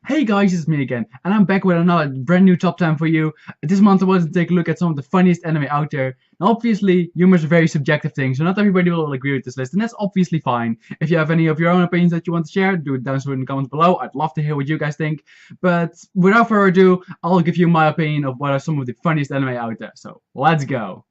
Hey guys, it's me again, and I'm back with another brand new top 10 for you. This month I wanted to take a look at some of the funniest anime out there. Now obviously, humor is a very subjective thing, so not everybody will agree with this list, and that's obviously fine. If you have any of your own opinions that you want to share, do it down in the comments below. I'd love to hear what you guys think. But without further ado, I'll give you my opinion of what are some of the funniest anime out there. So let's go.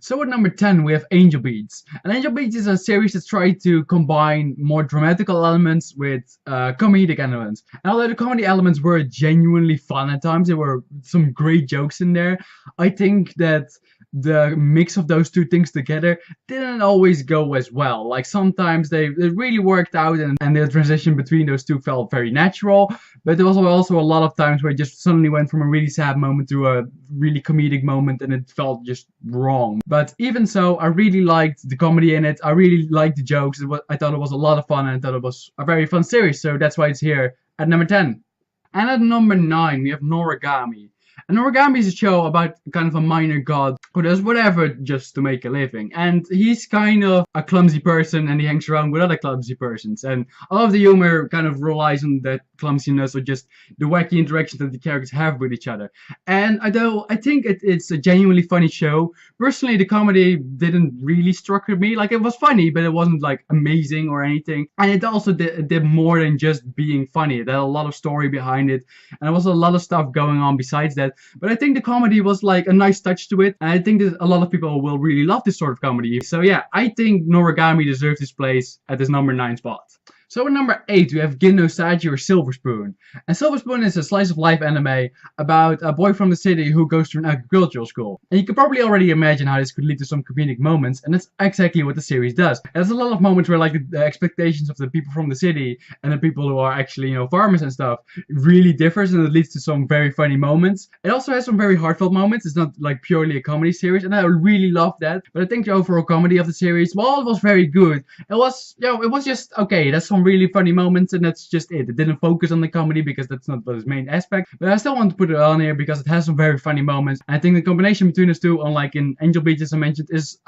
So at number 10 we have Angel Beats. And Angel Beats is a series that tried to combine more dramatical elements with comedic elements. And although the comedy elements were genuinely fun at times, there were some great jokes in there, I think that the mix of those two things together didn't always go as well. Like sometimes they really worked out and the transition between those two felt very natural, but there was also a lot of times where it just suddenly went from a really sad moment to a really comedic moment and it felt just wrong. But even so, I really liked the comedy in it. I really liked the jokes. I thought it was a lot of fun and I thought it was a very fun series, so that's why it's here at number 10. And at number 9 we have Noragami. And Noragami is a show about kind of a minor god who does whatever just to make a living. And he's kind of a clumsy person and he hangs around with other clumsy persons. And a lot of the humor kind of relies on that clumsiness or just the wacky interactions that the characters have with each other. And although I think it's a genuinely funny show, personally the comedy didn't really struck with me. Like it was funny, but it wasn't like amazing or anything. And it also did more than just being funny. There had a lot of story behind it. And there was a lot of stuff going on besides that. But I think the comedy was like a nice touch to it, and I think that a lot of people will really love this sort of comedy. So yeah, I think Noragami deserves this place at this number 9 spot. So at number 8 we have Gin no Saji or Silver Spoon. And Silver Spoon is a slice of life anime about a boy from the city who goes to an agricultural school. And you can probably already imagine how this could lead to some comedic moments, and that's exactly what the series does. There's a lot of moments where like the expectations of the people from the city and the people who are actually, farmers and stuff really differs, and it leads to some very funny moments. It also has some very heartfelt moments. It's not like purely a comedy series, and I really love that. But I think the overall comedy of the series, well, it was very good. It was, it was just okay. That's some really funny moments, and that's just it. It didn't focus on the comedy because that's not its main aspect, but I still want to put it on here because it has some very funny moments. And I think the combination between those two, unlike in Angel Beats as I mentioned, is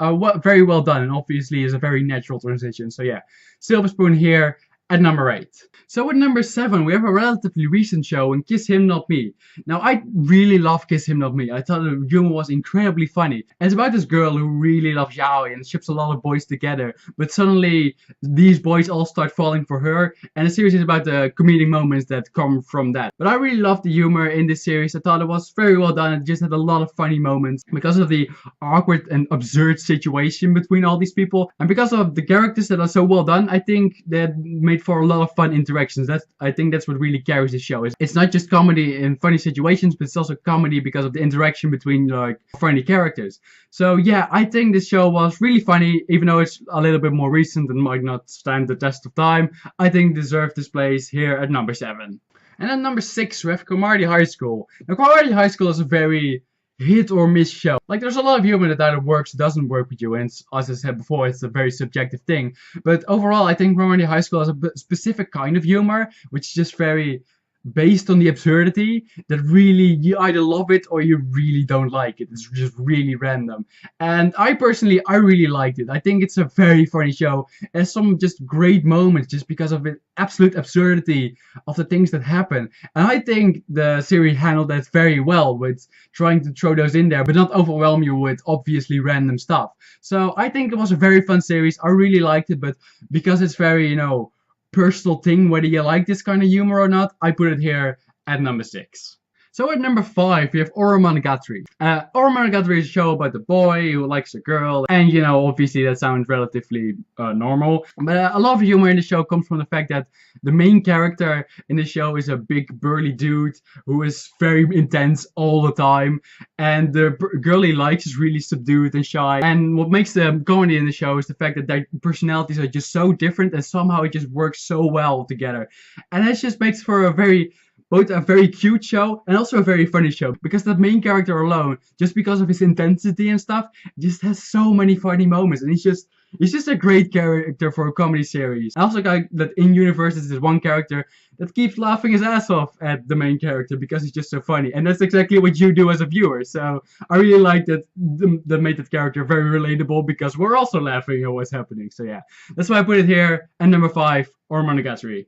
very well done, and obviously is a very natural transition. So yeah, Silver Spoon here at number 8. So at number 7 we have a relatively recent show in Kiss Him Not Me. Now I really love Kiss Him Not Me. I thought the humor was incredibly funny. And it's about this girl who really loves yaoi and ships a lot of boys together, but suddenly these boys all start falling for her, and the series is about the comedic moments that come from that. But I really loved the humor in this series. I thought it was very well done. It just had a lot of funny moments because of the awkward and absurd situation between all these people, and because of the characters that are so well done. I think that made for a lot of fun interactions. I think that's what really carries the show. It's not just comedy in funny situations, but it's also comedy because of the interaction between like funny characters. So yeah, I think this show was really funny, even though it's a little bit more recent and might not stand the test of time. I think it deserved this place here at number 7. And at number 6 we have Marty High School. Now Marty High School is a very hit or miss show. Like there's a lot of humor that either works or doesn't work with you, and as I said before, it's a very subjective thing. But overall I think Romani High School has a specific kind of humor which is just very based on the absurdity that really you either love it or you really don't like it. It's just really random, and I really liked it. I think it's a very funny show. It has some just great moments just because of the absolute absurdity of the things that happen, and I think the series handled that very well with trying to throw those in there but not overwhelm you with obviously random stuff. So I think it was a very fun series. I really liked it, but because it's very personal thing whether you like this kind of humor or not, I put it here at number 6. So at number 5 we have Monogatari. Monogatari is a show about the boy who likes a girl, and obviously that sounds relatively normal, but a lot of humor in the show comes from the fact that the main character in the show is a big burly dude who is very intense all the time, and the girl he likes is really subdued and shy. And what makes the comedy in the show is the fact that their personalities are just so different, and somehow it just works so well together, and it just makes for both a very cute show and also a very funny show, because the main character alone, just because of his intensity and stuff, just has so many funny moments, and he's just a great character for a comedy series. I also got that in universe there's this one character that keeps laughing his ass off at the main character because he's just so funny, and that's exactly what you do as a viewer. So I really like that that made that character very relatable because we're also laughing at what's happening. So yeah, that's why I put it here at number 5, Monogatari.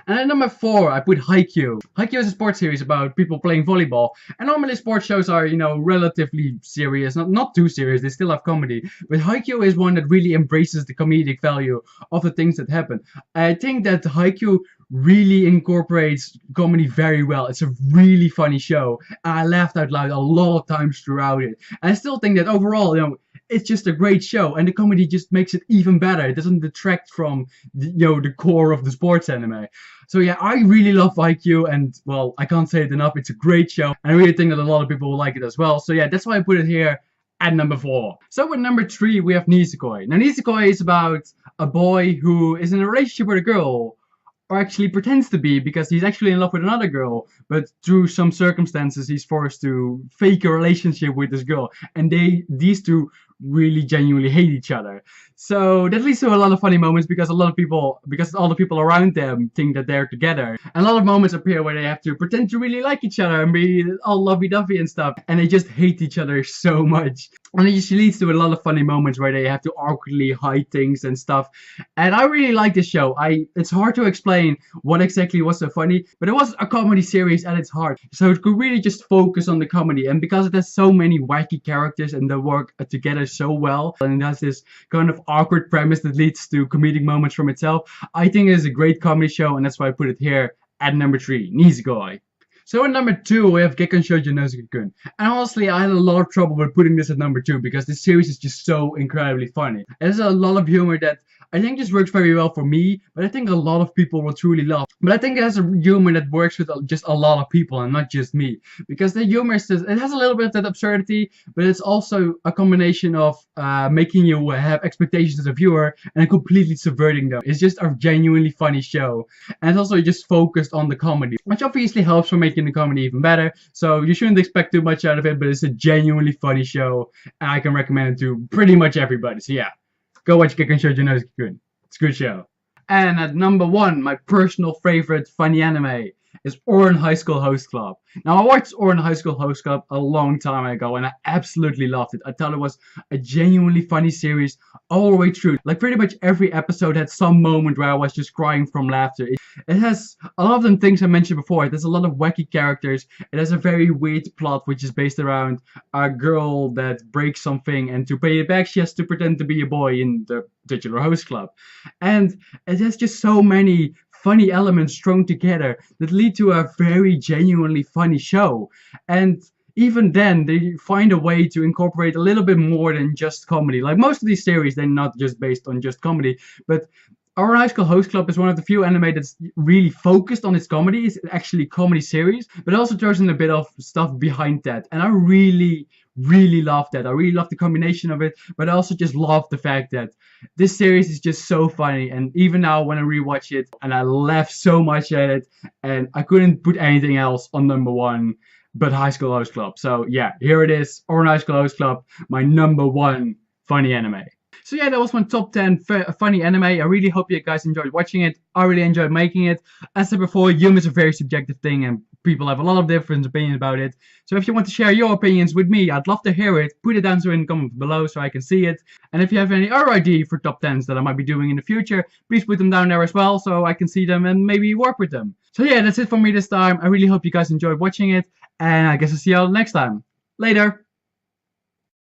And at number 4, I put Haikyuu. Haikyuu is a sports series about people playing volleyball. And normally sports shows are, relatively serious. Not too serious, they still have comedy. But Haikyuu is one that really embraces the comedic value of the things that happen. I think that Haikyuu really incorporates comedy very well. It's a really funny show. And I laughed out loud a lot of times throughout it. And I still think that overall, it's just a great show, and the comedy just makes it even better. It doesn't detract from the core of the sports anime. So yeah, I really love Haikyuu, and well, I can't say it enough. It's a great show, and I really think that a lot of people will like it as well. So yeah, that's why I put it here at number 4. So with number 3, we have Nisekoi. Now Nisekoi is about a boy who is in a relationship with a girl, or actually pretends to be, because he's actually in love with another girl, but through some circumstances he's forced to fake a relationship with this girl, and these two really genuinely hate each other. So that leads to a lot of funny moments because all the people around them think that they're together. And a lot of moments appear where they have to pretend to really like each other and be all lovey-dovey and stuff, and they just hate each other so much. And it usually leads to a lot of funny moments where they have to awkwardly hide things and stuff. And I really like this show. It's hard to explain what exactly was so funny, but it was a comedy series at its heart. So it could really just focus on the comedy, and because it has so many wacky characters and they work together so well, and it has this kind of awkward premise that leads to comedic moments from itself, I think it is a great comedy show, and that's why I put it here at number 3, Nisekoi. So at number 2, we have Gekkan Shoujo Nozoku-kun. And honestly, I had a lot of trouble with putting this at number 2 because this series is just so incredibly funny. There's a lot of humor that I think just works very well for me, but I think a lot of people will truly love. But I think it has a humor that works with just a lot of people and not just me. Because the humor is just, it has a little bit of that absurdity, but it's also a combination of making you have expectations as a viewer and completely subverting them. It's just a genuinely funny show. And it's also just focused on the comedy, which obviously helps for making the comedy even better. So you shouldn't expect too much out of it, but it's a genuinely funny show, and I can recommend it to pretty much everybody. So yeah. Go watch Gekkan Shoujo Nozoku-kun. It's a good show. And at number 1, my personal favorite funny anime is Ouran High School Host Club. Now, I watched Ouran High School Host Club a long time ago, and I absolutely loved it. I thought it was a genuinely funny series all the way through. Like, pretty much every episode had some moment where I was just crying from laughter. It has a lot of the things I mentioned before. There's a lot of wacky characters. It has a very weird plot, which is based around a girl that breaks something, and to pay it back, she has to pretend to be a boy in the titular host club. And it has just so many funny elements thrown together that lead to a very genuinely funny show. And even then, they find a way to incorporate a little bit more than just comedy. Like most of these series, they're not just based on just comedy, but Ouran High School Host Club is one of the few anime that's really focused on its comedy. It's actually a comedy series, but it also throws in a bit of stuff behind that. And I really love that. I really love the combination of it, but I also just love the fact that this series is just so funny. And even now when I rewatch it, and I laugh so much at it, and I couldn't put anything else on number 1 but High School Host Club. So yeah, here it is, Ouran High School Host Club, my number 1 funny anime. So yeah, that was my top 10 funny anime. I really hope you guys enjoyed watching it. I really enjoyed making it. As I said before, humor is a very subjective thing, and people have a lot of different opinions about it. So if you want to share your opinions with me, I'd love to hear it. Put it down in the comments below so I can see it. And if you have any other idea for top 10s that I might be doing in the future, please put them down there as well so I can see them and maybe work with them. So yeah, that's it for me this time. I really hope you guys enjoyed watching it, and I guess I'll see you all next time. Later!